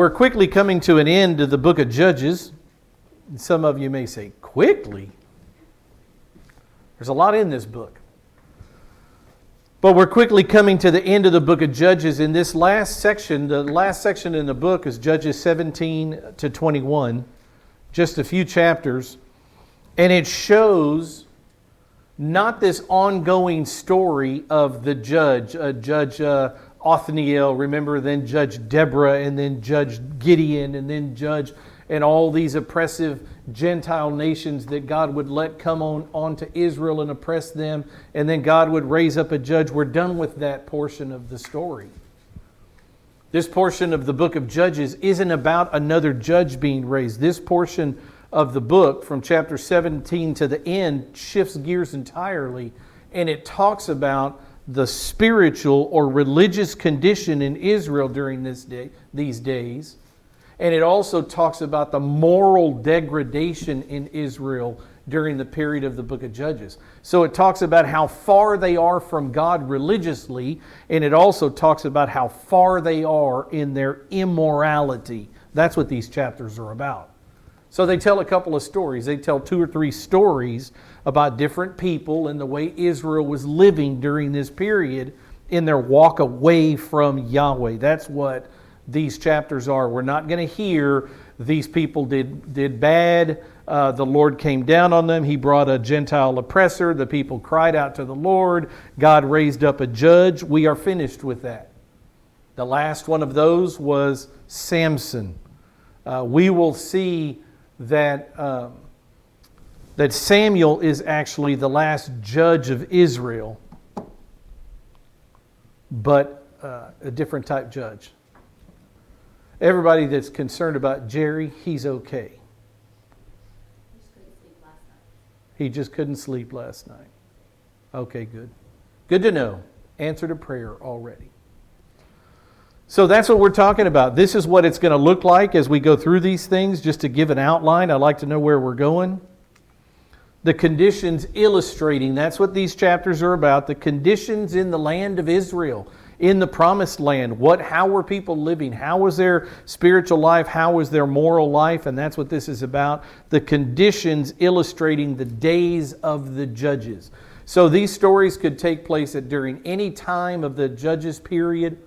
we're quickly coming to an end of the book of Judges. Some of you may say, quickly? There's a lot in this book. But we're quickly coming to the end of the book of Judges. In this last section, the last section in the book is Judges 17 to 21. Just a few chapters. And it shows not this ongoing story of the judge, Judge Othniel, remember, then Judge Deborah, and then Judge Gideon, and then Judge, and all these oppressive Gentile nations that God would let come on to Israel and oppress them, and then God would raise up a judge. We're done with that portion of the story. This portion of the book of Judges isn't about another judge being raised. This portion of the book, from chapter 17 to the end, shifts gears entirely, and it talks about the spiritual or religious condition in Israel during these days. And it also talks about the moral degradation in Israel during the period of the book of Judges. So it talks about how far they are from God religiously, and it also talks about how far they are in their immorality. That's what these chapters are about. So they tell a couple of stories. They tell 2 or 3 stories about different people and the way Israel was living during this period in their walk away from Yahweh. That's what these chapters are. We're not going to hear these people did bad. The Lord came down on them. He brought a Gentile oppressor. The people cried out to the Lord. God raised up a judge. We are finished with that. The last one of those was Samson. We will see that Samuel is actually the last judge of Israel, but a different type judge. Everybody that's concerned about Jerry, he's okay. He just couldn't sleep last night. Okay, good. Good to know. Answer to prayer already. So that's what we're talking about. This is what it's going to look like as we go through these things. Just to give an outline, I'd like to know where we're going. The conditions illustrating, that's what these chapters are about. The conditions in the land of Israel, in the promised land. How were people living? How was their spiritual life? How was their moral life? And that's what this is about. The conditions illustrating the days of the judges. So these stories could take place during any time of the judges period.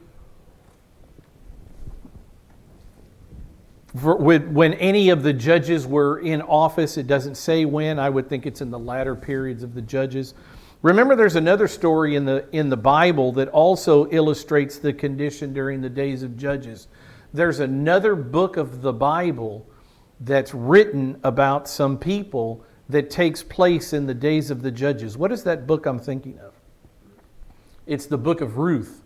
When any of the judges were in office, it doesn't say when. I would think it's in the latter periods of the judges. Remember, there's another story in the Bible that also illustrates the condition during the days of Judges. There's another book of the Bible that's written about some people that takes place in the days of the Judges. What is that book I'm thinking of? It's the book of Ruth.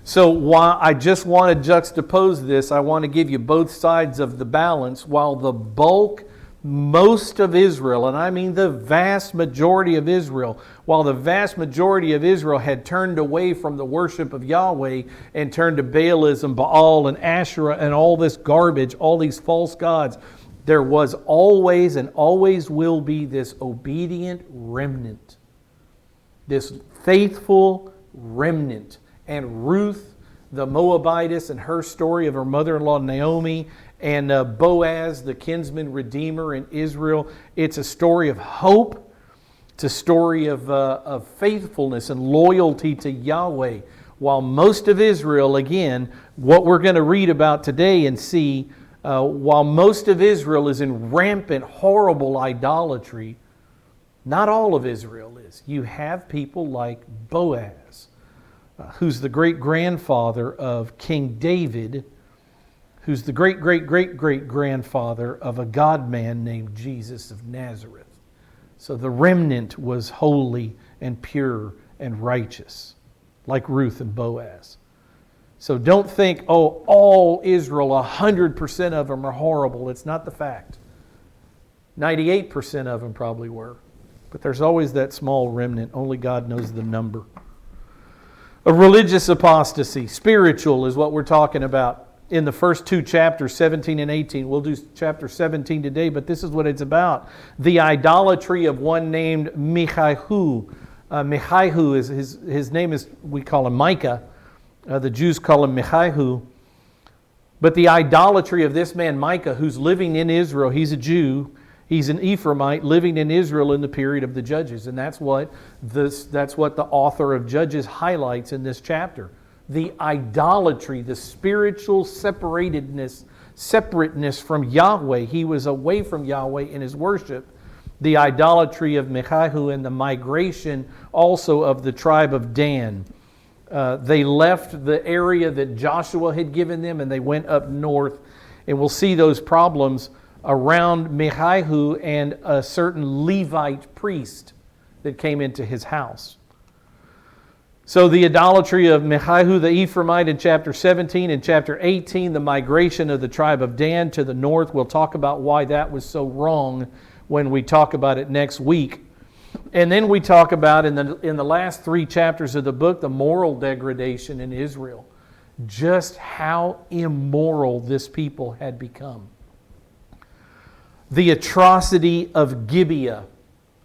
So while I just want to juxtapose this, I want to give you both sides of the balance. While the bulk, most of Israel, and I mean the vast majority of Israel, while the vast majority of Israel had turned away from the worship of Yahweh and turned to Baalism, Baal, and Asherah, and all this garbage, all these false gods, there was always and always will be this obedient remnant, this faithful remnant. And Ruth, the Moabitess, and her story of her mother-in-law Naomi, and Boaz, the kinsman redeemer in Israel. It's a story of hope. It's a story of faithfulness and loyalty to Yahweh. While most of Israel, again, what we're going to read about today and see, while most of Israel is in rampant, horrible idolatry, not all of Israel is. You have people like Boaz, who's the great-grandfather of King David, who's the great-great-great-great-grandfather of a God-man named Jesus of Nazareth. So the remnant was holy and pure and righteous, like Ruth and Boaz. So don't think, all Israel, 100% of them are horrible. It's not the fact. 98% of them probably were. But there's always that small remnant. Only God knows the number. A religious apostasy, spiritual, is what we're talking about in the first 2 chapters, 17 and 18. We'll do chapter 17 today, but this is what it's about. The idolatry of one named Michaihu. Michaihu, his name is, we call him Micah. The Jews call him Michaihu. But the idolatry of this man Micah, who's living in Israel, he's a Jew, he's an Ephraimite living in Israel in the period of the Judges. And that's what the author of Judges highlights in this chapter. The idolatry, the spiritual separateness from Yahweh. He was away from Yahweh in his worship. The idolatry of Micaiah and the migration also of the tribe of Dan. They left the area that Joshua had given them and they went up north. And we'll see those problems around Micaiah and a certain Levite priest that came into his house. So the idolatry of Micaiah the Ephraimite in chapter 17 and chapter 18, the migration of the tribe of Dan to the north. We'll talk about why that was so wrong when we talk about it next week. And then we talk about in the last 3 chapters of the book, the moral degradation in Israel. Just how immoral this people had become. The atrocity of Gibeah.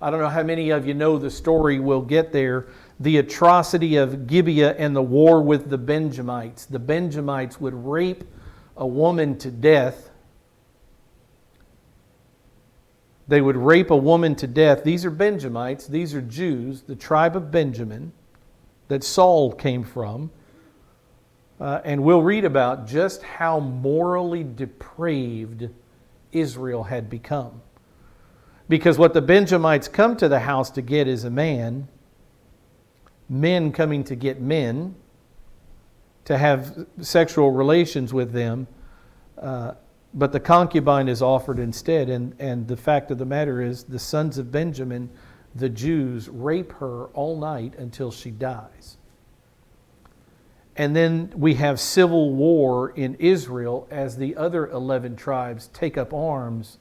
I don't know how many of you know the story. We'll get there. The atrocity of Gibeah and the war with the Benjamites. The Benjamites would rape a woman to death. They would rape a woman to death. These are Benjamites. These are Jews, the tribe of Benjamin that Saul came from. And we'll read about just how morally depraved Israel had become. Because what the Benjamites come to the house to get is a man. Men coming to get men, to have sexual relations with them. But the concubine is offered instead. And the fact of the matter is, the sons of Benjamin, the Jews, rape her all night until she dies. And then we have civil war in Israel as the other 11 tribes take up arms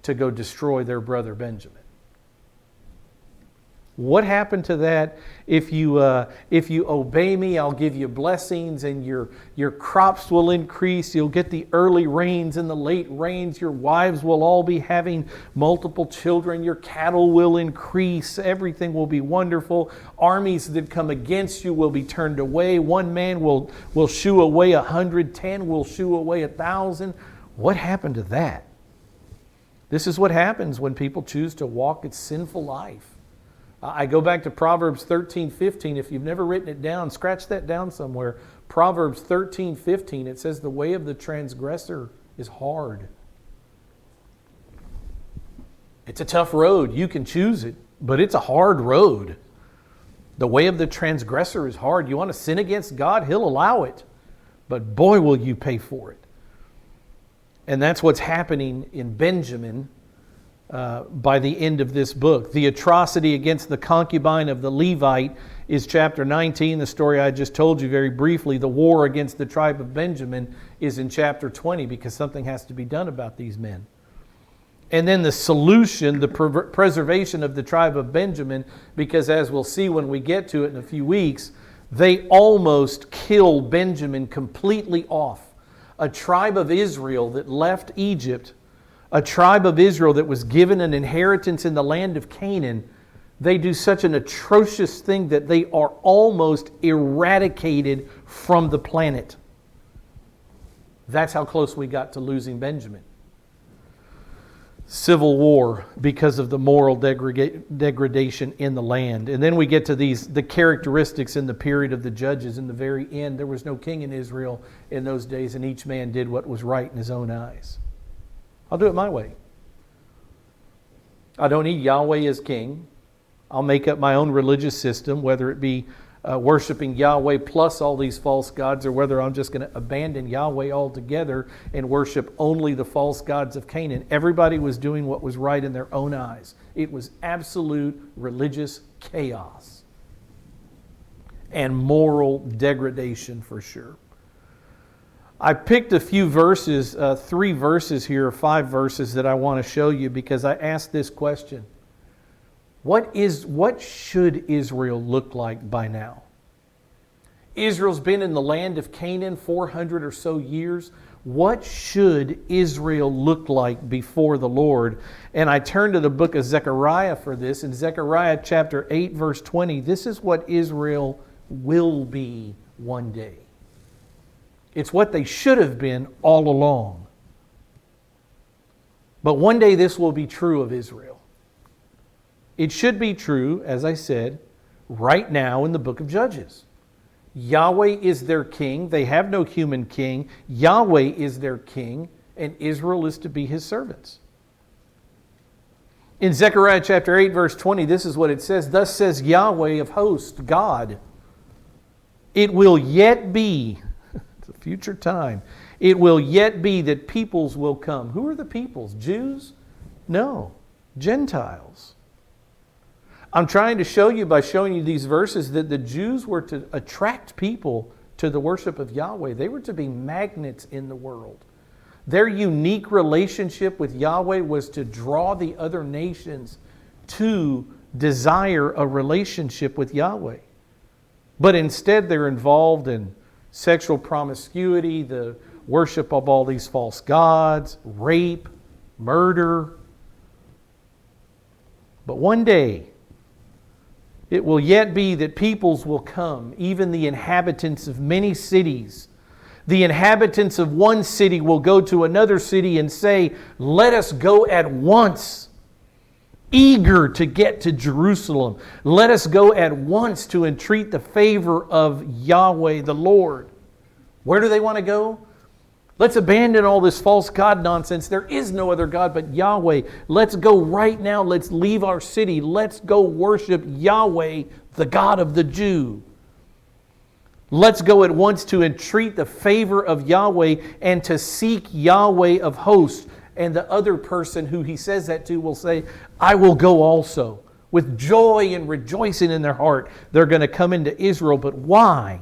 to go destroy their brother Benjamin. What happened to that? If you obey me, I'll give you blessings and your crops will increase. You'll get the early rains and the late rains. Your wives will all be having multiple children. Your cattle will increase. Everything will be wonderful. Armies that come against you will be turned away. One man will shoo away 100. 10 will shoo away 1,000. What happened to that? This is what happens when people choose to walk a sinful life. I go back to Proverbs 13:15. If you've never written it down, scratch that down somewhere. Proverbs 13:15. It says, the way of the transgressor is hard. It's a tough road. You can choose it, but it's a hard road. The way of the transgressor is hard. You want to sin against God? He'll allow it. But boy, will you pay for it. And that's what's happening in Benjamin by the end of this book. The atrocity against the concubine of the Levite is chapter 19, the story I just told you very briefly. The war against the tribe of Benjamin is in chapter 20 because something has to be done about these men. And then the solution, the preservation of the tribe of Benjamin, because as we'll see when we get to it in a few weeks, they almost kill Benjamin completely off. A tribe of Israel that left Egypt, a tribe of Israel that was given an inheritance in the land of Canaan, they do such an atrocious thing that they are almost eradicated from the planet. That's how close we got to losing Benjamin. Civil war because of the moral degradation in the land. And then we get to the characteristics in the period of the Judges. In the very end, there was no king in Israel in those days, and each man did what was right in his own eyes. I'll do it my way. I don't need Yahweh as king. I'll make up my own religious system, whether it be worshiping Yahweh plus all these false gods, or whether I'm just going to abandon Yahweh altogether and worship only the false gods of Canaan. Everybody was doing what was right in their own eyes. It was absolute religious chaos and moral degradation for sure. I picked a few verses, 3 verses here, 5 verses that I want to show you because I asked this question. What should Israel look like by now? Israel's been in the land of Canaan 400 or so years. What should Israel look like before the Lord? And I turned to the book of Zechariah for this. In Zechariah chapter 8, verse 20, this is what Israel will be one day. It's what they should have been all along. But one day this will be true of Israel. It should be true, as I said, right now in the book of Judges. Yahweh is their king. They have no human king. Yahweh is their king, and Israel is to be his servants. In Zechariah chapter 8, verse 20, this is what it says. Thus says Yahweh of hosts, God, it will yet be, it's a future time, it will yet be that peoples will come. Who are the peoples? Jews? No, Gentiles. I'm trying to show you by showing you these verses that the Jews were to attract people to the worship of Yahweh. They were to be magnets in the world. Their unique relationship with Yahweh was to draw the other nations to desire a relationship with Yahweh. But instead they're involved in sexual promiscuity, the worship of all these false gods, rape, murder. But one day, it will yet be that peoples will come, even the inhabitants of many cities. The inhabitants of one city will go to another city and say, let us go at once, eager to get to Jerusalem. Let us go at once to entreat the favor of Yahweh the Lord. Where do they want to go? Let's abandon all this false God nonsense. There is no other God but Yahweh. Let's go right now. Let's leave our city. Let's go worship Yahweh, the God of the Jew. Let's go at once to entreat the favor of Yahweh and to seek Yahweh of hosts. And the other person who he says that to will say, I will go also. With joy and rejoicing in their heart, they're going to come into Israel. But why?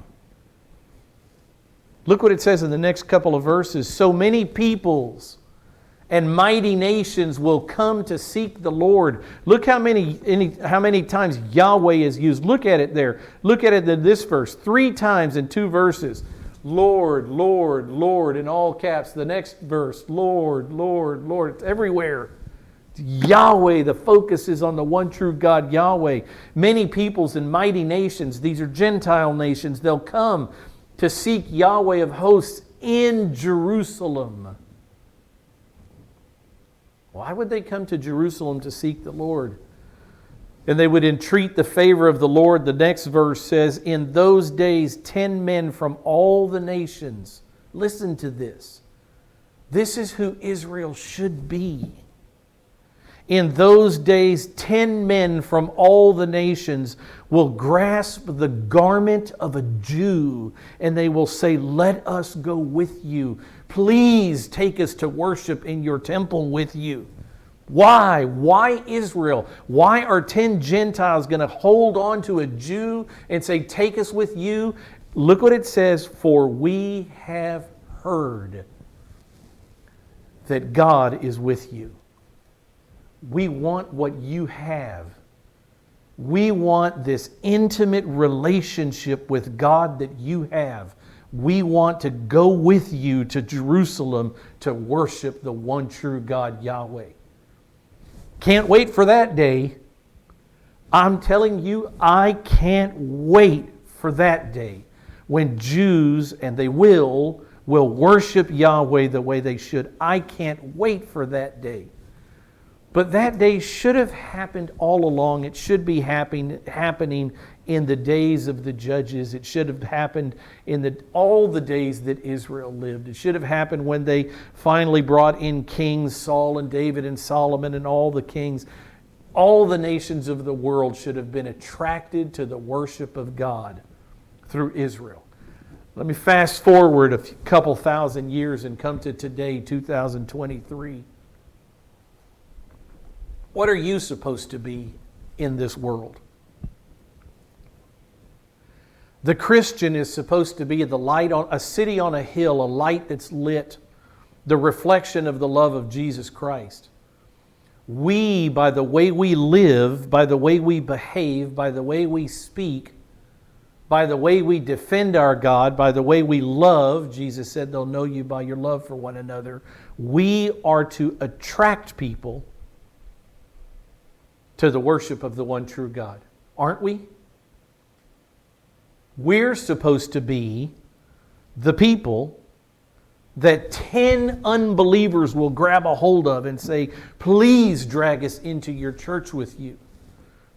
Look what it says in the next couple of verses. So many peoples and mighty nations will come to seek the Lord. Look how many times Yahweh is used. Look at it there. Look at it in this verse. 3 times in 2 verses. Lord, Lord, Lord, in all caps. The next verse, Lord, Lord, Lord. It's everywhere. Yahweh, the focus is on the one true God, Yahweh. Many peoples and mighty nations, these are Gentile nations, they'll come to seek Yahweh of hosts in Jerusalem. Why would they come to Jerusalem to seek the Lord? And they would entreat the favor of the Lord. The next verse says, in those days 10 men from all the nations. Listen to this. This is who Israel should be. In those days 10 men from all the nations will grasp the garment of a Jew, and they will say, let us go with you. Please take us to worship in your temple with you. Why? Why Israel? Why are 10 Gentiles going to hold on to a Jew and say, take us with you? Look what it says, for we have heard that God is with you. We want what you have. We want this intimate relationship with God that you have. We want to go with you to Jerusalem to worship the one true God, Yahweh. Can't wait for that day. I'm telling you, I can't wait for that day when Jews, and they will worship Yahweh the way they should. I can't wait for that day. But that day should have happened all along. It should be happening in the days of the judges. It should have happened in all the days that Israel lived. It should have happened when they finally brought in kings, Saul and David and Solomon and all the kings. All the nations of the world should have been attracted to the worship of God through Israel. Let me fast forward a couple thousand years and come to today, 2023. What are you supposed to be in this world? The Christian is supposed to be the light on a city on a hill, a light that's lit, the reflection of the love of Jesus Christ. We, by the way we live, by the way we behave, by the way we speak, by the way we defend our God, by the way we love, Jesus said they'll know you by your love for one another. We are to attract people to the worship of the one true God. Aren't we? We're supposed to be the people that 10 unbelievers will grab a hold of and say, please drag us into your church with you.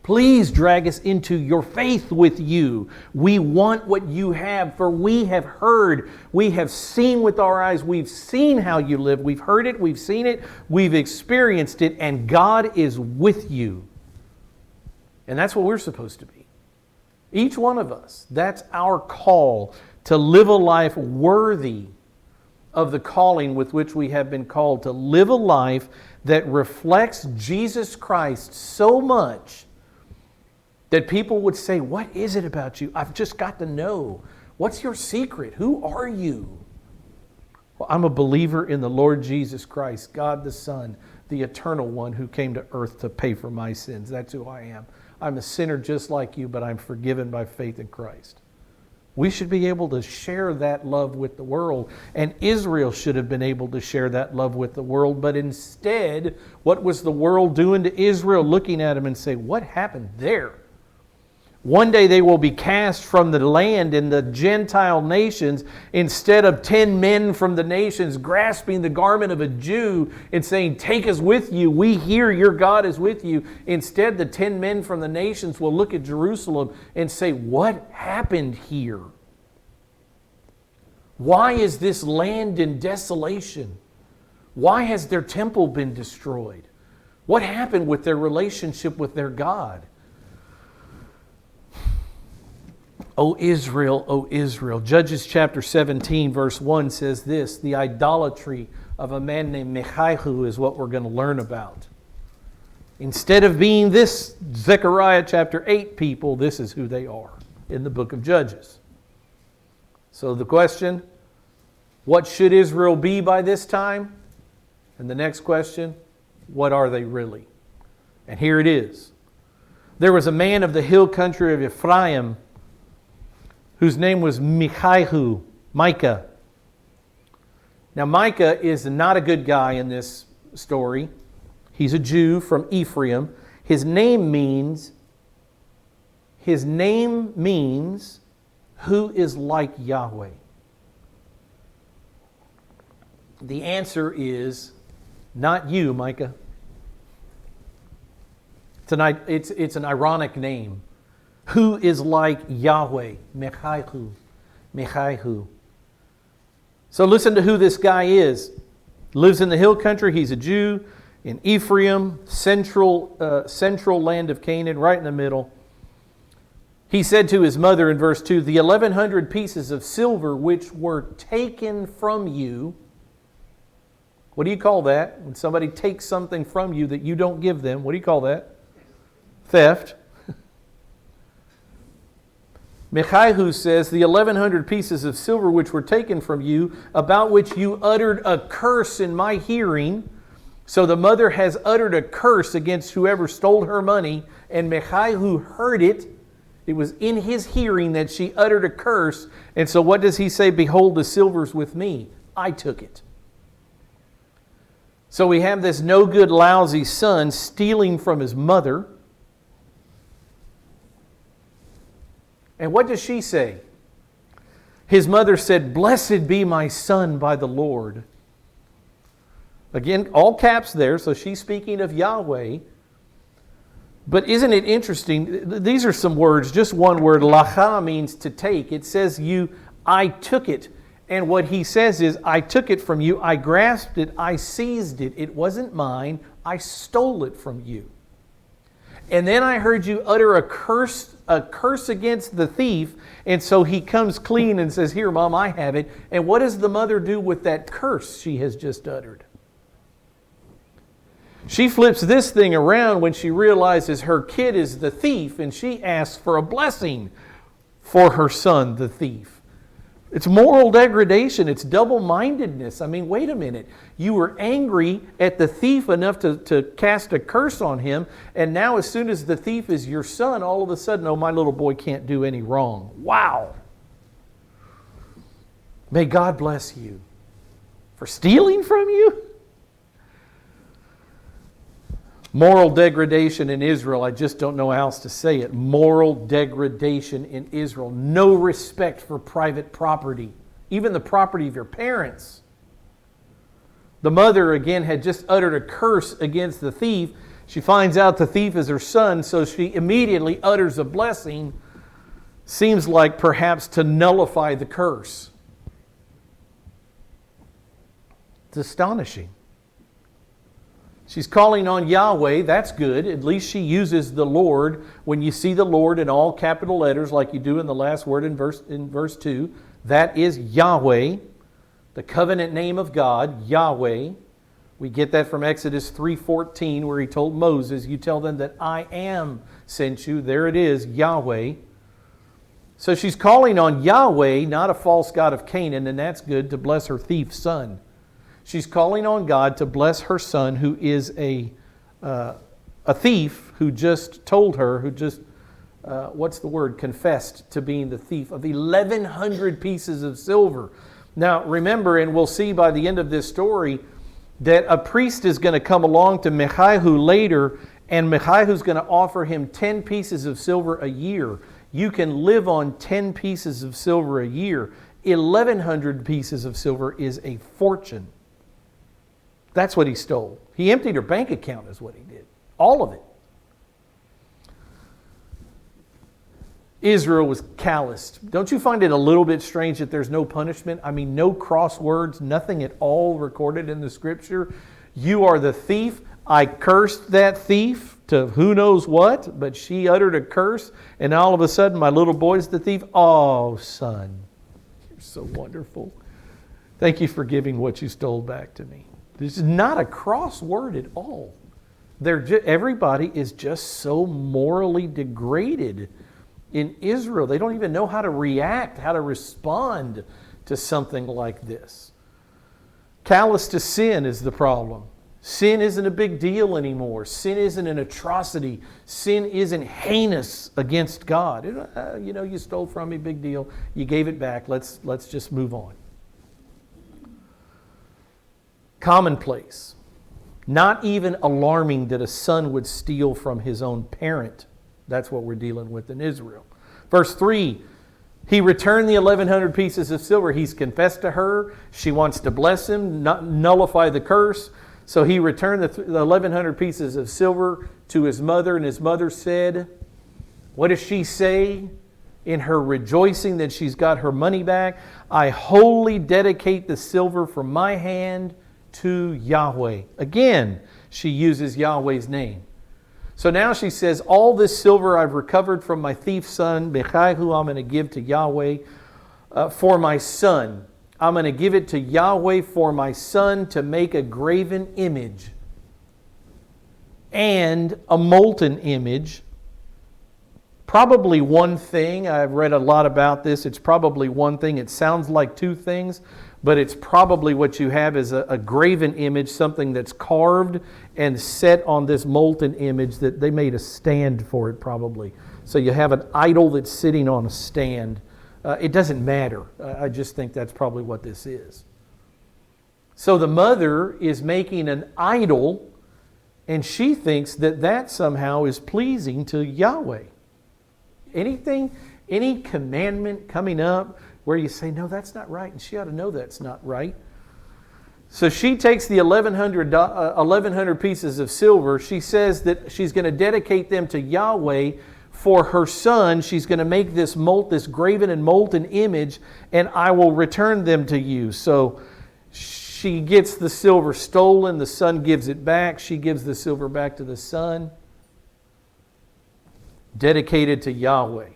Please drag us into your faith with you. We want what you have, for we have heard, we have seen with our eyes, we've seen how you live, we've heard it, we've seen it, we've experienced it, and God is with you. And that's what we're supposed to be. Each one of us, that's our call, to live a life worthy of the calling with which we have been called, to live a life that reflects Jesus Christ so much that people would say, what is it about you? I've just got to know. What's your secret? Who are you? Well, I'm a believer in the Lord Jesus Christ, God the Son, the eternal one who came to earth to pay for my sins. That's who I am. I'm a sinner just like you, but I'm forgiven by faith in Christ. We should be able to share that love with the world. And Israel should have been able to share that love with the world. But instead, what was the world doing to Israel? Looking at him and say, what happened there? One day they will be cast from the land in the Gentile nations, instead of 10 men from the nations grasping the garment of a Jew and saying, take us with you, we hear your God is with you. Instead, the 10 men from the nations will look at Jerusalem and say, what happened here? Why is this land in desolation? Why has their temple been destroyed? What happened with their relationship with their God? O Israel. Judges chapter 17 verse 1 says this, the idolatry of a man named Mechihu is what we're going to learn about. Instead of being this Zechariah chapter 8 people, this is who they are in the book of Judges. So the question, what should Israel be by this time? And the next question, what are they really? And here it is. There was a man of the hill country of Ephraim whose name was Micaiah. Now Micah is not a good guy in this story. He's a Jew from Ephraim. His name means who is like Yahweh. The answer is not you, Micah. It's an ironic name. Who is like Yahweh? Mechihu. So listen to who this guy is. Lives in the hill country. He's a Jew in Ephraim, central land of Canaan, right in the middle. He said to his mother in verse 2, the 1,100 pieces of silver which were taken from you. What do you call that? When somebody takes something from you that you don't give them, what do you call that? Theft. Mechihu says, the 1,100 pieces of silver which were taken from you, about which you uttered a curse in my hearing. So the mother has uttered a curse against whoever stole her money, and Mechihu heard it. It was in his hearing that she uttered a curse. And so what does he say? Behold, the silver's with me. I took it. So we have this no good, lousy son stealing from his mother. And what does she say? His mother said, blessed be my son by the Lord. Again, all caps there, so she's speaking of Yahweh. But isn't it interesting? These are some words, just one word. Lacha means to take. It says I took it. And what he says is, I took it from you, I grasped it, I seized it. It wasn't mine, I stole it from you. And then I heard you utter a curse against the thief. And so he comes clean and says, here, Mom, I have it. And what does the mother do with that curse she has just uttered? She flips this thing around when she realizes her kid is the thief, and she asks for a blessing for her son, the thief. It's moral degradation. It's double-mindedness. I mean, wait a minute. You were angry at the thief enough to cast a curse on him, and now as soon as the thief is your son, all of a sudden, oh, my little boy can't do any wrong. Wow. May God bless you for stealing from you. Moral degradation in Israel, I just don't know how else to say it. Moral degradation in Israel. No respect for private property, even the property of your parents. The mother, again, had just uttered a curse against the thief. She finds out the thief is her son, so she immediately utters a blessing. Seems like perhaps to nullify the curse. It's astonishing. She's calling on Yahweh. That's good. At least she uses the Lord. When you see the Lord in all capital letters, like you do in the last word in verse 2, that is Yahweh, the covenant name of God, Yahweh. We get that from Exodus 3:14, where He told Moses, you tell them that I am sent you. There it is, Yahweh. So she's calling on Yahweh, not a false god of Canaan, and that's good, to bless her thief son. She's calling on God to bless her son, who is a thief, who just told her, confessed to being the thief of 1,100 pieces of silver. Now, remember, and we'll see by the end of this story, that a priest is going to come along to Mechihu later, and Mechihu's going to offer him 10 pieces of silver a year. You can live on 10 pieces of silver a year. 1,100 pieces of silver is a fortune. That's what he stole. He emptied her bank account is what he did. All of it. Israel was calloused. Don't you find it a little bit strange that there's no punishment? I mean, no crosswords, nothing at all recorded in the Scripture. You are the thief. I cursed that thief to who knows what, but she uttered a curse, and all of a sudden my little boy's the thief. Oh, son, you're so wonderful. Thank you for giving what you stole back to me. This is not a crossword at all. Everybody is just so morally degraded in Israel. They don't even know how to react, how to respond to something like this. Callous to sin is the problem. Sin isn't a big deal anymore. Sin isn't an atrocity. Sin isn't heinous against God. You stole from me, big deal. You gave it back. Let's just move on. Commonplace. Not even alarming that a son would steal from his own parent. That's what we're dealing with in Israel. Verse 3, he returned the 1,100 pieces of silver. He's confessed to her. She wants to bless him, nullify the curse. So he returned the 1,100 pieces of silver to his mother, and his mother said, what does she say in her rejoicing that she's got her money back? I wholly dedicate the silver from my hand to Yahweh. Again, she uses Yahweh's name. So now she says, all this silver I've recovered from my thief son, Mechihu, I'm going to give to Yahweh for my son. I'm going to give it to Yahweh for my son to make a graven image and a molten image. Probably one thing. I've read a lot about this. It's probably one thing. It sounds like two things, but it's probably what you have is a graven image, something that's carved and set on this molten image that they made a stand for it probably. So you have an idol that's sitting on a stand. It doesn't matter. I just think that's probably what this is. So the mother is making an idol, and she thinks that somehow is pleasing to Yahweh. Any commandment coming up where you say, no, that's not right, and she ought to know that's not right. So she takes the 1,100 pieces of silver. She says that she's going to dedicate them to Yahweh for her son. She's going to make this graven and molten image, and I will return them to you. So she gets the silver stolen. The son gives it back. She gives the silver back to the son. Dedicated to Yahweh.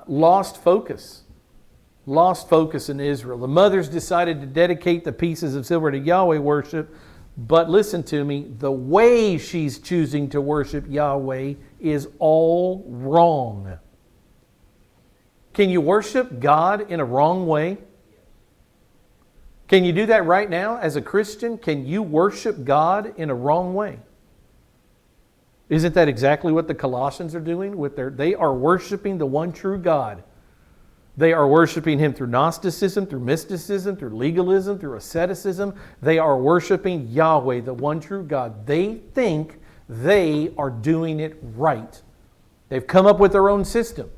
Lost focus. Lost focus in Israel. The mothers decided to dedicate the pieces of silver to Yahweh worship, but listen to me, the way she's choosing to worship Yahweh is all wrong. Can you worship God in a wrong way? Can you do that right now as a Christian? Can you worship God in a wrong way? Isn't that exactly what the Colossians are doing? They are worshiping the one true God. They are worshiping Him through Gnosticism, through mysticism, through legalism, through asceticism. They are worshiping Yahweh, the one true God. They think they are doing it right. They've come up with their own system.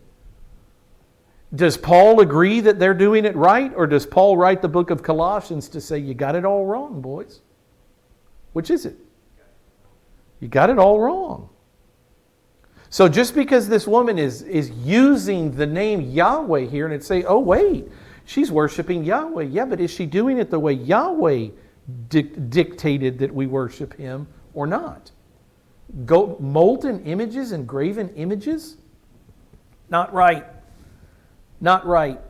Does Paul agree that they're doing it right? Or does Paul write the book of Colossians to say, you got it all wrong, boys? Which is it? You got it all wrong. So just because this woman is using the name Yahweh here and it say, oh wait, she's worshiping Yahweh. Yeah, but is she doing it the way Yahweh dictated that we worship Him or not? Molten images and graven images? Not right. Not right.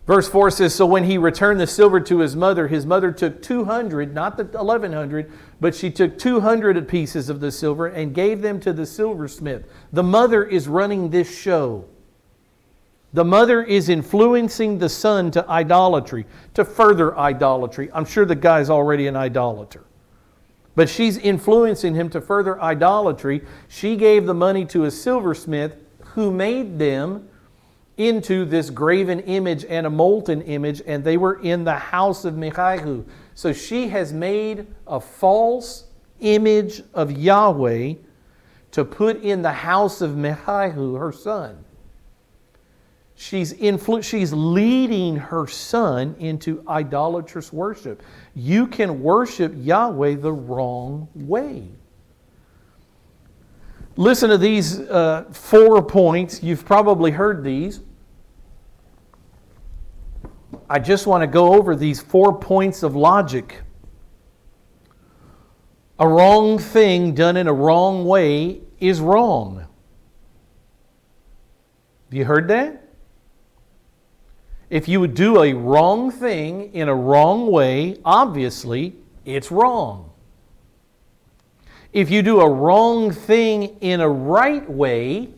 Verse 4 says, so when he returned the silver to his mother took 200, not the 1,100, but she took 200 pieces of the silver and gave them to the silversmith. The mother is running this show. The mother is influencing the son to idolatry, to further idolatry. I'm sure the guy's already an idolater. But she's influencing him to further idolatry. She gave the money to a silversmith who made them into this graven image and a molten image, and they were in the house of Mechihu. So she has made a false image of Yahweh to put in the house of Mechihu, her son. She's leading her son into idolatrous worship. You can worship Yahweh the wrong way. Listen to these 4 points. You've probably heard these. I just want to go over these 4 points of logic. A wrong thing done in a wrong way is wrong. Have you heard that? If you would do a wrong thing in a wrong way, obviously it's wrong. If you do a wrong thing in a right way,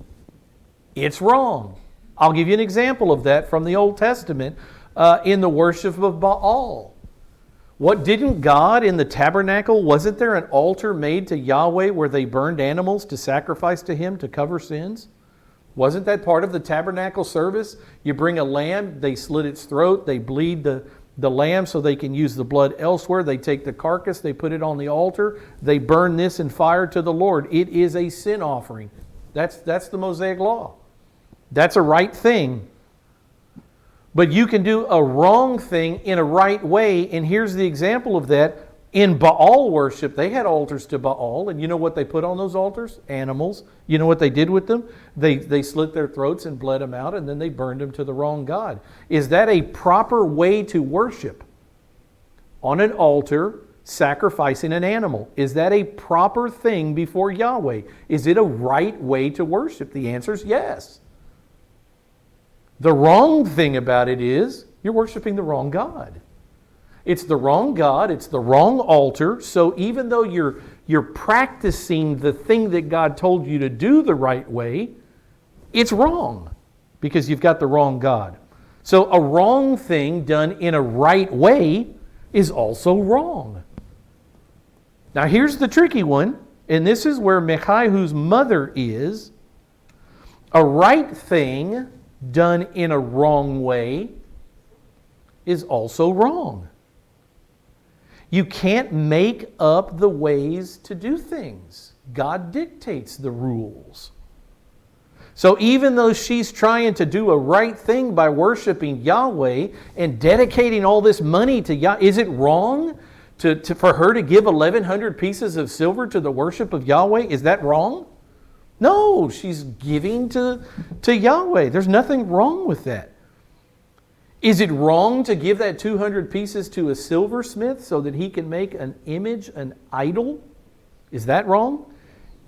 it's wrong. I'll give you an example of that from the Old Testament in the worship of Baal. What didn't God in the tabernacle, wasn't there an altar made to Yahweh where they burned animals to sacrifice to Him to cover sins? Wasn't that part of the tabernacle service? You bring a lamb, they slit its throat, they bleed the lamb so they can use the blood elsewhere. They take the carcass, they put it on the altar, they burn this in fire to the Lord. It is a sin offering. That's the Mosaic law. That's a right thing. But you can do a wrong thing in a right way, and here's the example of that. In Baal worship, they had altars to Baal, and you know what they put on those altars? Animals. You know what they did with them? They slit their throats and bled them out, and then they burned them to the wrong god. Is that a proper way to worship? On an altar, sacrificing an animal. Is that a proper thing before Yahweh? Is it a right way to worship? The answer is yes. The wrong thing about it is you're worshiping the wrong God. It's the wrong God, it's the wrong altar. So even though you're practicing the thing that God told you to do the right way, it's wrong because you've got the wrong God. So a wrong thing done in a right way is also wrong. Now here's the tricky one, and this is where Mechihu's mother is. A right thing done in a wrong way is also wrong. You can't make up the ways to do things. God dictates the rules. So even though she's trying to do a right thing by worshiping Yahweh and dedicating all this money to Yahweh, is it wrong for her to give 1,100 pieces of silver to the worship of Yahweh? Is that wrong? No, she's giving to Yahweh. There's nothing wrong with that. Is it wrong to give that 200 pieces to a silversmith so that he can make an image, an idol? Is that wrong?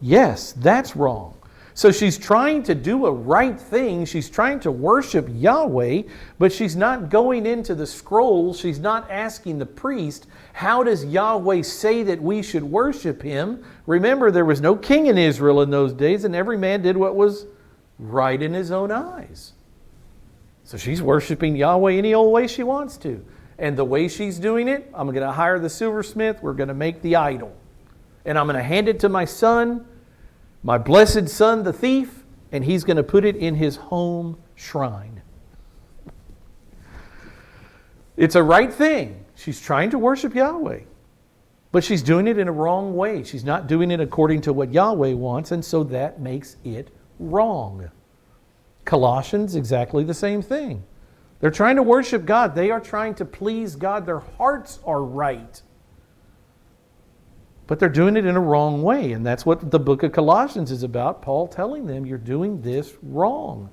Yes, that's wrong. So she's trying to do a right thing. She's trying to worship Yahweh, but she's not going into the scrolls. She's not asking the priest, how does Yahweh say that we should worship Him? Remember, there was no king in Israel in those days, and every man did what was right in his own eyes. So she's worshiping Yahweh any old way she wants to. And the way she's doing it, I'm going to hire the silversmith. We're going to make the idol. And I'm going to hand it to my son, my blessed son, the thief, and he's going to put it in his home shrine. It's a right thing. She's trying to worship Yahweh. But she's doing it in a wrong way. She's not doing it according to what Yahweh wants, and so that makes it wrong. Colossians, exactly the same thing. They're trying to worship God. They are trying to please God. Their hearts are right. But they're doing it in a wrong way. And that's what the book of Colossians is about. Paul telling them, you're doing this wrong.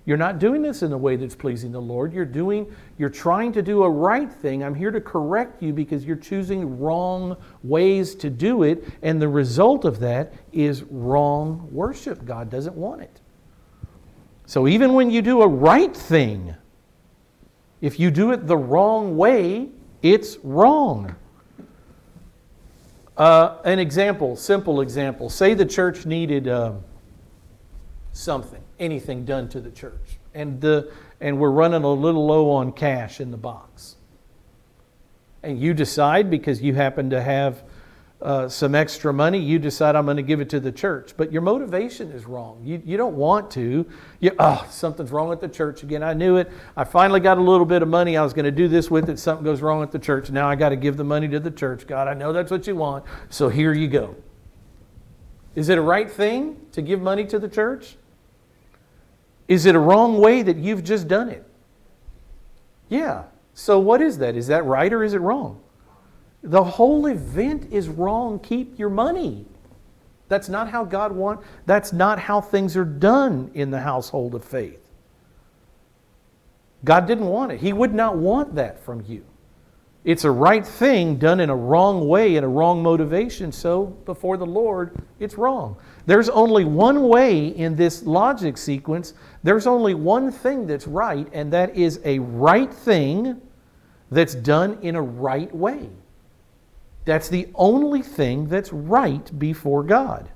You're not doing this in a way that's pleasing the Lord. You're trying to do a right thing. I'm here to correct you because you're choosing wrong ways to do it. And the result of that is wrong worship. God doesn't want it. So even when you do a right thing, if you do it the wrong way, it's wrong. An example, simple example. Say the church needed something, anything done to the church, and we're running a little low on cash in the box. And you decide, because you happen to have some extra money, you decide I'm going to give it to the church. But your motivation is wrong. You don't want to. Something's wrong with the church again. I knew it. I finally got a little bit of money. I was going to do this with it. Something goes wrong with the church. Now I got to give the money to the church. God, I know that's what you want. So here you go. Is it a right thing to give money to the church? Is it a wrong way that you've just done it? Yeah. So what is that? Is that right or is it wrong? The whole event is wrong. Keep your money. That's not how God wants. That's not how things are done in the household of faith. God didn't want it. He would not want that from you. It's a right thing done in a wrong way, in a wrong motivation. So before the Lord, it's wrong. There's only one way in this logic sequence. There's only one thing that's right, and that is a right thing that's done in a right way. That's the only thing that's right before God.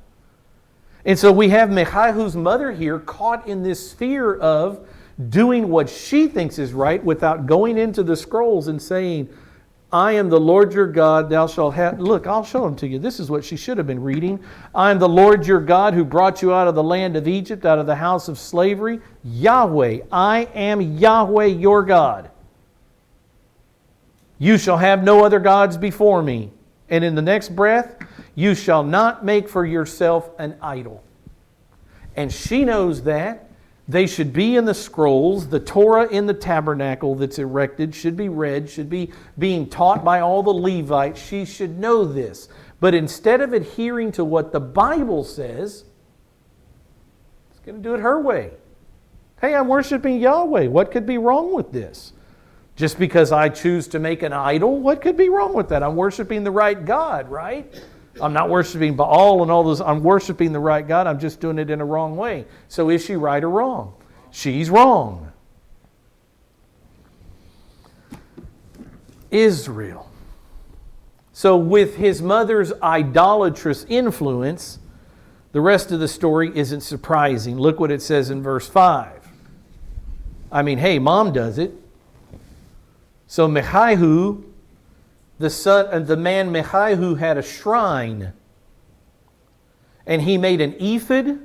And so we have Michaihu's mother here caught in this sphere of doing what she thinks is right without going into the scrolls and saying, I am the Lord your God, thou shalt have... Look, I'll show them to you. This is what she should have been reading. I am the Lord your God who brought you out of the land of Egypt, out of the house of slavery. Yahweh, I am Yahweh your God. You shall have no other gods before me. And in the next breath, you shall not make for yourself an idol. And she knows that. They should be in the scrolls. The Torah in the tabernacle that's erected should be read, should be being taught by all the Levites. She should know this. But instead of adhering to what the Bible says, it's going to do it her way. Hey, I'm worshiping Yahweh. What could be wrong with this? Just because I choose to make an idol, what could be wrong with that? I'm worshiping the right God, right? I'm not worshiping Baal and all those. I'm worshiping the right God. I'm just doing it in a wrong way. So is she right or wrong? She's wrong. Israel. So with his mother's idolatrous influence, the rest of the story isn't surprising. Look what it says in verse 5. I mean, hey, mom does it. So Michaihu, the man Michaihu had a shrine. And he made an ephod.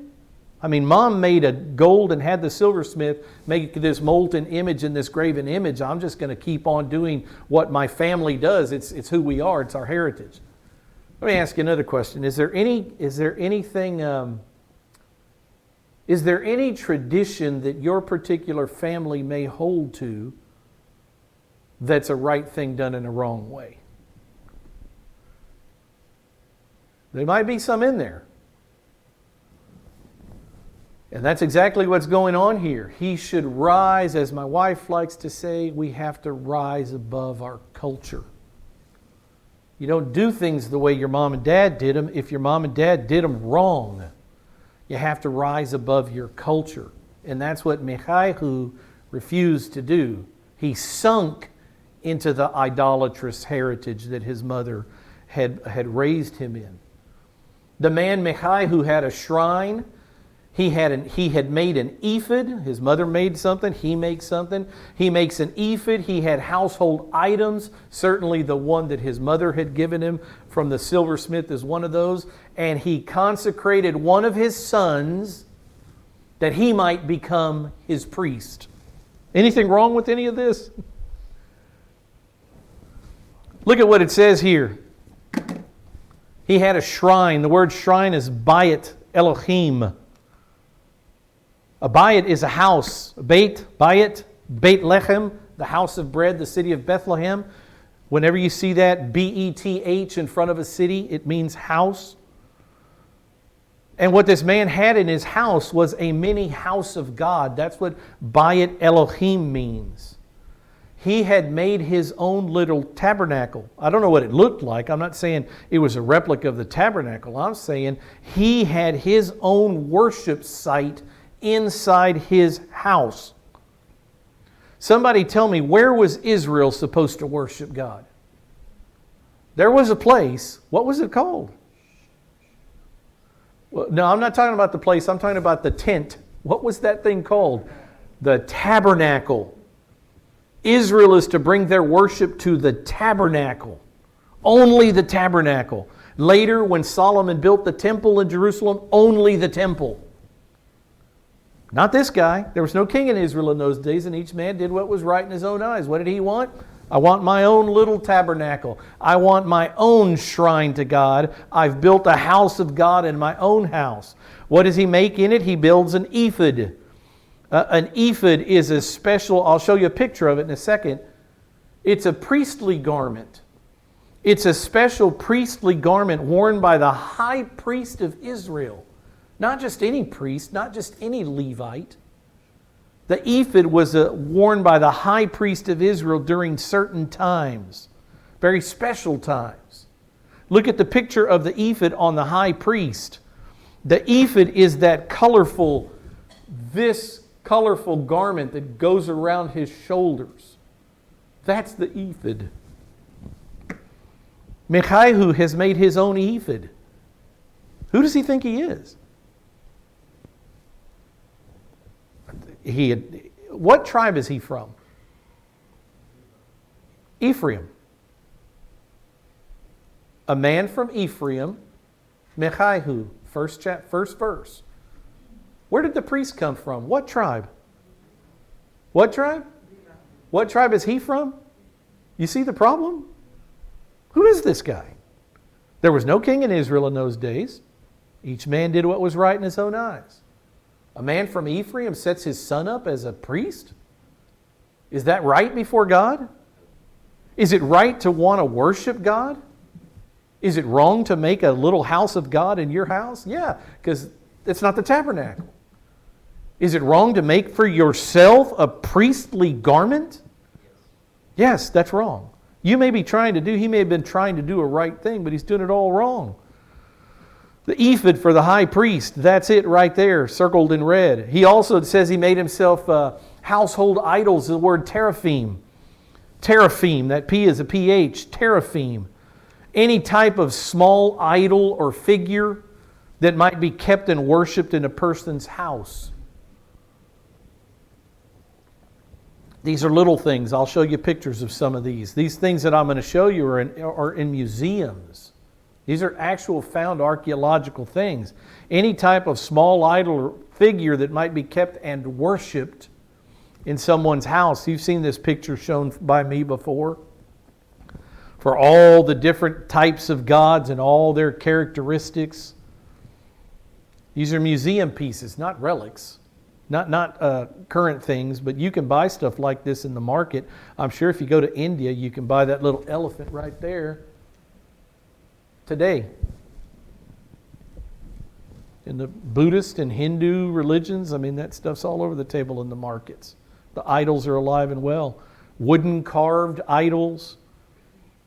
I mean, mom made a gold and had the silversmith make this molten image and this graven image. I'm just going to keep on doing what my family does. It's who we are. It's our heritage. Let me ask you another question. Is there any tradition that your particular family may hold to that's a right thing done in a wrong way? There might be some in there. And that's exactly what's going on here. He should rise, as my wife likes to say, we have to rise above our culture. You don't do things the way your mom and dad did them if your mom and dad did them wrong. You have to rise above your culture. And that's what Michaihu refused to do. He sunk into the idolatrous heritage that his mother had raised him in. The man Michaihu had a shrine. He had made an ephod. His mother made something. He makes something. He makes an ephod. He had household items. Certainly the one that his mother had given him from the silversmith is one of those. And he consecrated one of his sons that he might become his priest. Anything wrong with any of this? Look at what it says here. He had a shrine. The word shrine is Bayit Elohim. A bayit is a house. Bayit, Beit Lechem, the house of bread, the city of Bethlehem. Whenever you see that B-E-T-H in front of a city, it means house. And what this man had in his house was a mini house of God. That's what Bayit Elohim means. He had made his own little tabernacle. I don't know what it looked like. I'm not saying it was a replica of the tabernacle. I'm saying he had his own worship site inside his house. Somebody tell me, where was Israel supposed to worship God? There was a place. What was it called? Well, no, I'm not talking about the place. I'm talking about the tent. What was that thing called? The tabernacle. Israel is to bring their worship to the tabernacle. Only the tabernacle. Later, when Solomon built the temple in Jerusalem, only the temple. Not this guy. There was no king in Israel in those days, and each man did what was right in his own eyes. What did he want? I want my own little tabernacle. I want my own shrine to God. I've built a house of God in my own house. What does he make in it? He builds an ephod. An ephod is a special, I'll show you a picture of it in a second. It's a priestly garment. It's a special priestly garment worn by the high priest of Israel. Not just any priest, not just any Levite. The ephod was worn by the high priest of Israel during certain times, very special times. Look at the picture of the ephod on the high priest. The ephod is that colorful, this colorful garment that goes around his shoulders. That's the ephod. Michaiah has made his own ephod. Who does he think he is? What tribe is he from? Ephraim. A man from Ephraim, Michaiah, first verse. Where did the priest come from? What tribe? What tribe? What tribe is he from? You see the problem? Who is this guy? There was no king in Israel in those days. Each man did what was right in his own eyes. A man from Ephraim sets his son up as a priest? Is that right before God? Is it right to want to worship God? Is it wrong to make a little house of God in your house? Yeah, because it's not the tabernacle. Is it wrong to make for yourself a priestly garment? Yes, that's wrong. He may have been trying to do a right thing, but he's doing it all wrong. The ephod for the high priest, that's it right there, circled in red. He also says he made himself household idols, the word teraphim. Teraphim, that P is a PH, teraphim. Any type of small idol or figure that might be kept and worshipped in a person's house. These are little things. I'll show you pictures of some of these. These things that I'm going to show you are in museums. These are actual found archaeological things. Any type of small idol or figure that might be kept and worshipped in someone's house. You've seen this picture shown by me before. For all the different types of gods and all their characteristics. These are museum pieces, not relics. Not current things, but you can buy stuff like this in the market. I'm sure if you go to India, you can buy that little elephant right there today. In the Buddhist and Hindu religions, that stuff's all over the table in the markets. The idols are alive and well. Wooden carved idols.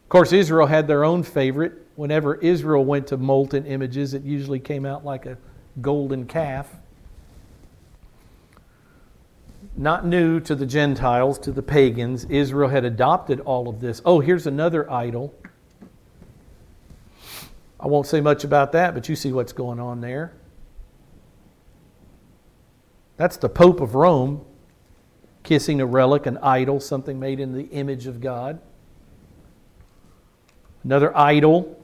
Of course, Israel had their own favorite. Whenever Israel went to molten images, it usually came out like a golden calf. Not new to the Gentiles, to the pagans. Israel had adopted all of this. Oh, here's another idol. I won't say much about that, but you see what's going on there. That's the Pope of Rome kissing a relic, an idol, something made in the image of God. Another idol,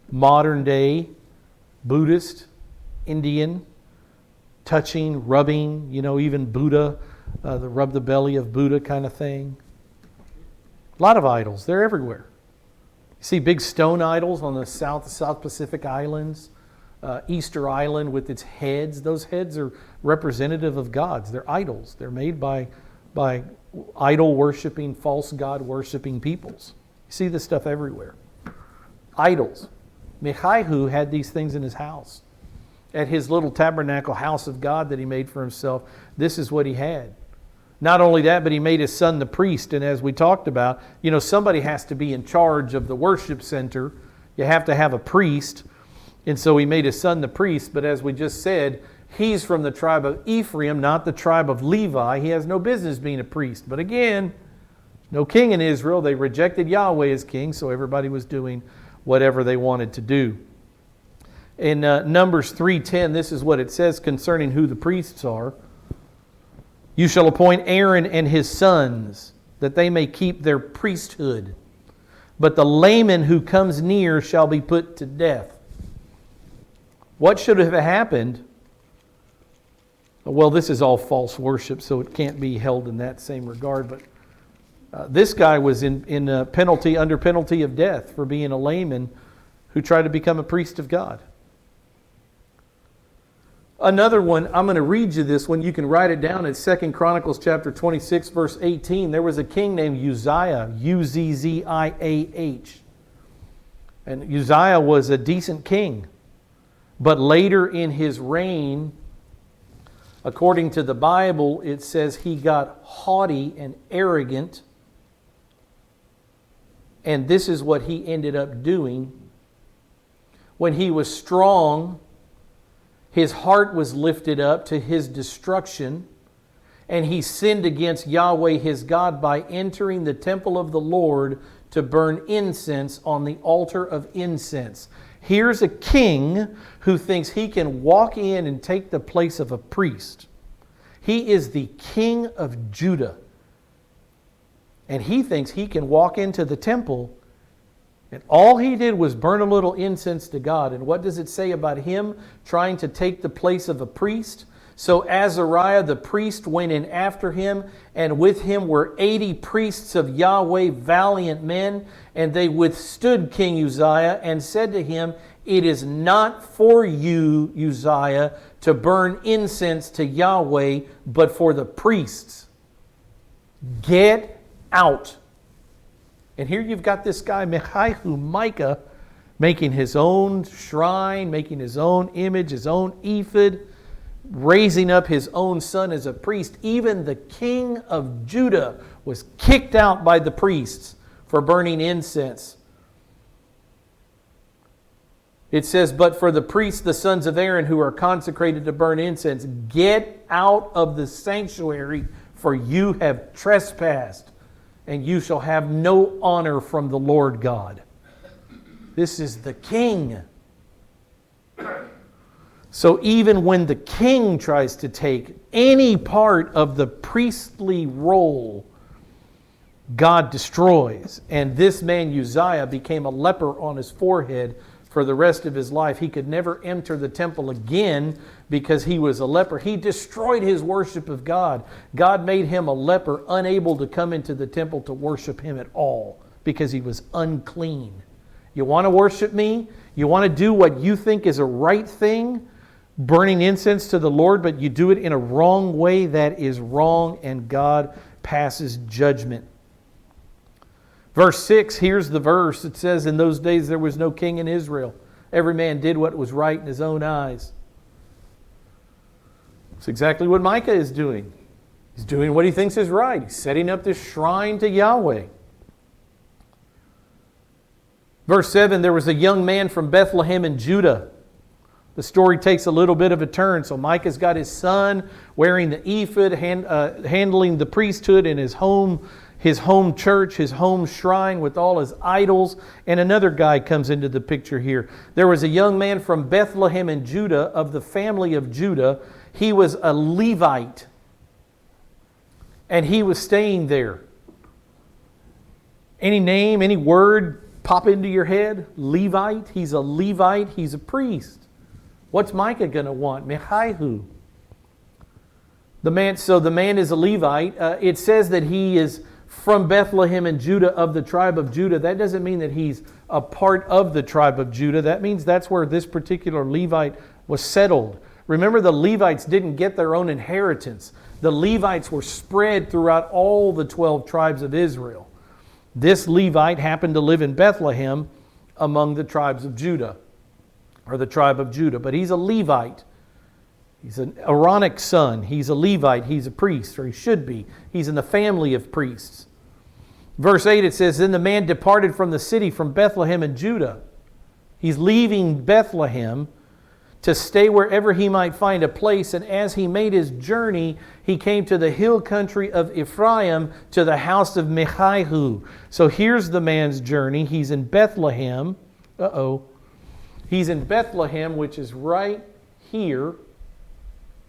modern day, Buddhist, Indian, touching, rubbing, even Buddha, the rub the belly of Buddha kind of thing. A lot of idols. They're everywhere. You see big stone idols on the South Pacific Islands. Easter Island with its heads. Those heads are representative of gods. They're idols. They're made by idol-worshiping, false god-worshiping peoples. You see this stuff everywhere. Idols. Michaihu had these things in his house. At his little tabernacle house of God that he made for himself, this is what he had. Not only that, but he made his son the priest. And as we talked about, somebody has to be in charge of the worship center. You have to have a priest. And so he made his son the priest. But as we just said, he's from the tribe of Ephraim, not the tribe of Levi. He has no business being a priest. But again, no king in Israel. They rejected Yahweh as king, so everybody was doing whatever they wanted to do. In Numbers 3:10, this is what it says concerning who the priests are. You shall appoint Aaron and his sons, that they may keep their priesthood. But the layman who comes near shall be put to death. What should have happened? Well, this is all false worship, so it can't be held in that same regard. But this guy was under penalty of death for being a layman who tried to become a priest of God. Another one, I'm going to read you this one. You can write it down. It's 2 Chronicles chapter 26, verse 18. There was a king named Uzziah, Uzziah. And Uzziah was a decent king. But later in his reign, according to the Bible, it says he got haughty and arrogant. And this is what he ended up doing. When he was strong, his heart was lifted up to his destruction, and he sinned against Yahweh his God by entering the temple of the Lord to burn incense on the altar of incense. Here's a king who thinks he can walk in and take the place of a priest. He is the king of Judah. And he thinks he can walk into the temple, and all he did was burn a little incense to God. And what does it say about him trying to take the place of a priest? So Azariah the priest went in after him, and with him were 80 priests of Yahweh, valiant men, and they withstood King Uzziah and said to him, "It is not for you, Uzziah, to burn incense to Yahweh, but for the priests. Get out." And here you've got this guy, Micah, making his own shrine, making his own image, his own ephod, raising up his own son as a priest. Even the king of Judah was kicked out by the priests for burning incense. It says, "But for the priests, the sons of Aaron, who are consecrated to burn incense, get out of the sanctuary, for you have trespassed, and you shall have no honor from the Lord God." This is the king. So even when the king tries to take any part of the priestly role, God destroys. And this man Uzziah became a leper on his forehead for the rest of his life. He could never enter the temple again because he was a leper. He destroyed his worship of God. God made him a leper, unable to come into the temple to worship him at all because he was unclean. You want to worship me? You want to do what you think is a right thing? Burning incense to the Lord, but you do it in a wrong way, that is wrong, and God passes judgment. Verse 6, here's the verse. It says, "In those days there was no king in Israel. Every man did what was right in his own eyes." It's exactly what Micah is doing. He's doing what he thinks is right. He's setting up this shrine to Yahweh. Verse 7, "There was a young man from Bethlehem in Judah." The story takes a little bit of a turn. So Micah's got his son wearing the ephod, handling the priesthood in his home church, his home shrine with all his idols. And another guy comes into the picture here. There was a young man from Bethlehem in Judah, of the family of Judah. He was a Levite, and he was staying there. Any name, any word pop into your head? Levite. He's a Levite. He's a priest. What's Micah going to want? Micaiah. The man is a Levite. It says that he is from Bethlehem and Judah of the tribe of Judah, that doesn't mean that he's a part of the tribe of Judah. That means that's where this particular Levite was settled. Remember, the Levites didn't get their own inheritance. The Levites were spread throughout all the 12 tribes of Israel. This Levite happened to live in Bethlehem among the tribes of Judah, or the tribe of Judah. But he's a Levite. He's an Aaronic son. He's a Levite. He's a priest, or he should be. He's in the family of priests. Verse 8, it says, Then the man departed from the city from Bethlehem in Judah. He's leaving Bethlehem to stay wherever he might find a place. And as he made his journey, he came to the hill country of Ephraim, to the house of Mechihu. So here's the man's journey. He's in Bethlehem. He's in Bethlehem, which is right here.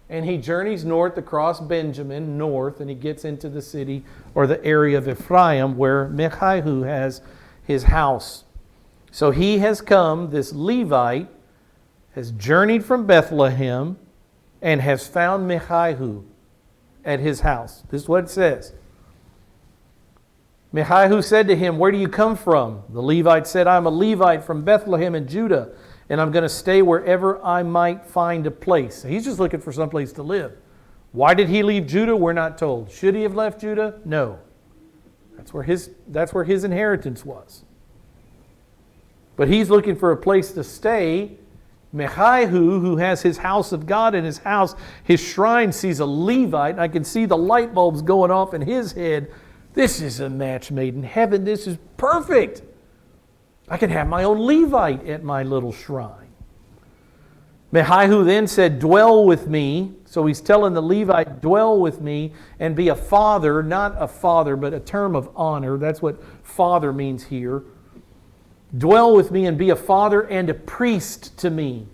And he journeys north across Benjamin, north, and he gets into the city or the area of Ephraim where Mechihu has his house. So he has come, this Levite, has journeyed from Bethlehem and has found Mechihu at his house. This is what it says. Mechihu said to him, Where do you come from? The Levite said, I'm a Levite from Bethlehem in Judah, and I'm going to stay wherever I might find a place. He's just looking for some place to live. Why did he leave Judah? We're not told. Should he have left Judah? No. That's where his inheritance was. But he's looking for a place to stay. Mechihu, who has his house of God in his house, his shrine, sees a Levite. I can see the light bulbs going off in his head. This is a match made in heaven. This is perfect. I can have my own Levite at my little shrine. Mechihu then said, Dwell with me. So he's telling the Levite, dwell with me and be a father, not a father, but a term of honor. That's what father means here. Dwell with me and be a father and a priest to me.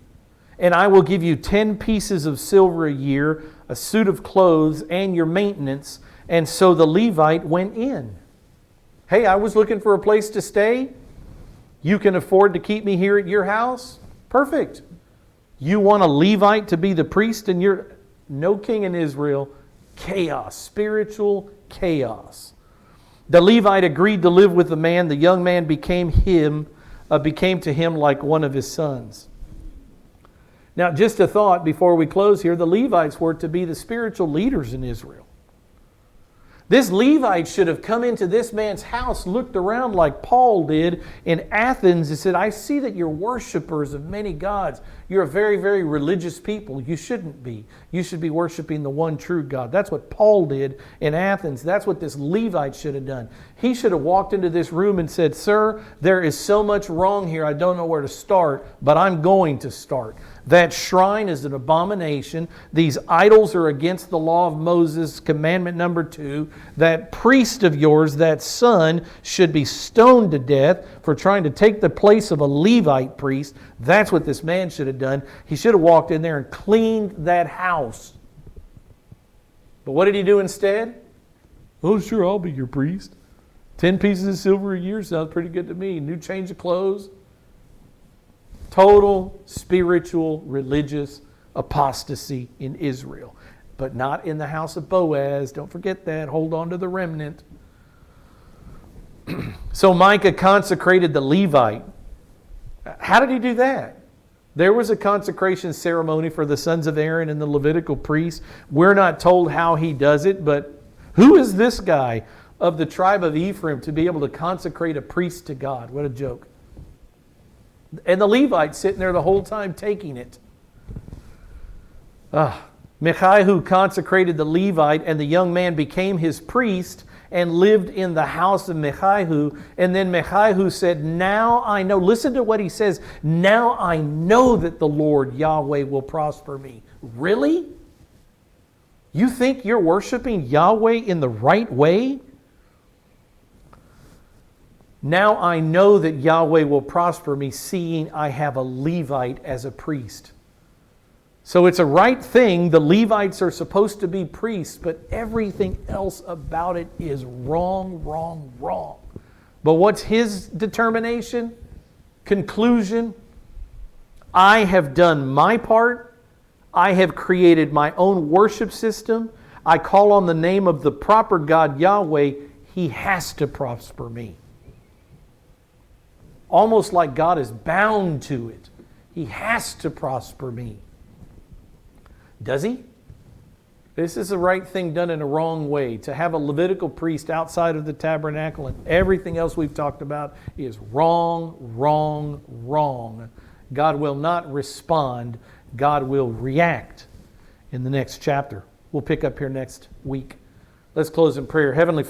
And I will give you 10 pieces of silver a year, a suit of clothes, and your maintenance. And so the Levite went in. Hey, I was looking for a place to stay. You can afford to keep me here at your house? Perfect. You want a Levite to be the priest and you're no king in Israel. Chaos, spiritual chaos. The Levite agreed to live with the man. The young man became to him like one of his sons. Now, just a thought before we close here, the Levites were to be the spiritual leaders in Israel. This Levite should have come into this man's house, looked around like Paul did in Athens and said, I see that you're worshipers of many gods. You're a very, very religious people. You shouldn't be. You should be worshiping the one true God. That's what Paul did in Athens. That's what this Levite should have done. He should have walked into this room and said, Sir, there is so much wrong here. I don't know where to start, but I'm going to start. That shrine is an abomination. These idols are against the law of Moses, commandment number 2. That priest of yours, that son, should be stoned to death for trying to take the place of a Levite priest. That's what this man should have done. He should have walked in there and cleaned that house. But what did he do instead? Oh, sure, I'll be your priest. 10 pieces of silver a year sounds pretty good to me. New change of clothes. Total spiritual, religious apostasy in Israel. But not in the house of Boaz. Don't forget that. Hold on to the remnant. So Micah consecrated the Levite. How did he do that? There was a consecration ceremony for the sons of Aaron and the Levitical priests. We're not told how he does it, but who is this guy of the tribe of Ephraim to be able to consecrate a priest to God? What a joke. And the Levite sitting there the whole time taking it. Mechihu consecrated the Levite, and the young man became his priest and lived in the house of Mechihu. And then Mechihu said, Now I know, listen to what he says, now I know that the Lord Yahweh will prosper me. Really? You think you're worshiping Yahweh in the right way? Now I know that Yahweh will prosper me, seeing I have a Levite as a priest. So it's a right thing. The Levites are supposed to be priests, but everything else about it is wrong, wrong, wrong. But what's his determination? Conclusion? I have done my part. I have created my own worship system. I call on the name of the proper God Yahweh. He has to prosper me. Almost like God is bound to it. He has to prosper me. Does He? This is the right thing done in a wrong way. To have a Levitical priest outside of the tabernacle and everything else we've talked about is wrong, wrong, wrong. God will not respond. God will react in the next chapter. We'll pick up here next week. Let's close in prayer. Heavenly